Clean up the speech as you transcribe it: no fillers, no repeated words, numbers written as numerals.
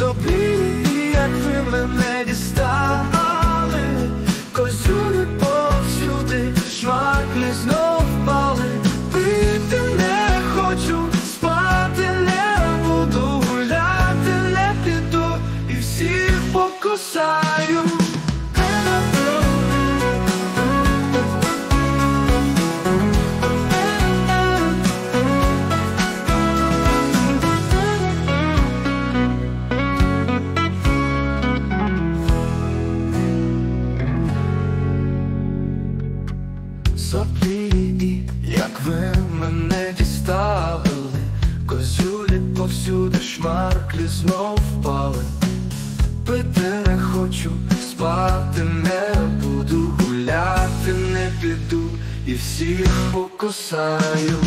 Собі, як ви мене дістали, козюлі повсюди, шмаклі знов впали. Пити не хочу, спати не буду, гуляти не піду і всіх покусаю. Собі, як ви мене діставили, козюлі повсюди, шмарклі знов впали. Пити не хочу, спати не буду, гуляти не піду і всіх покусаю.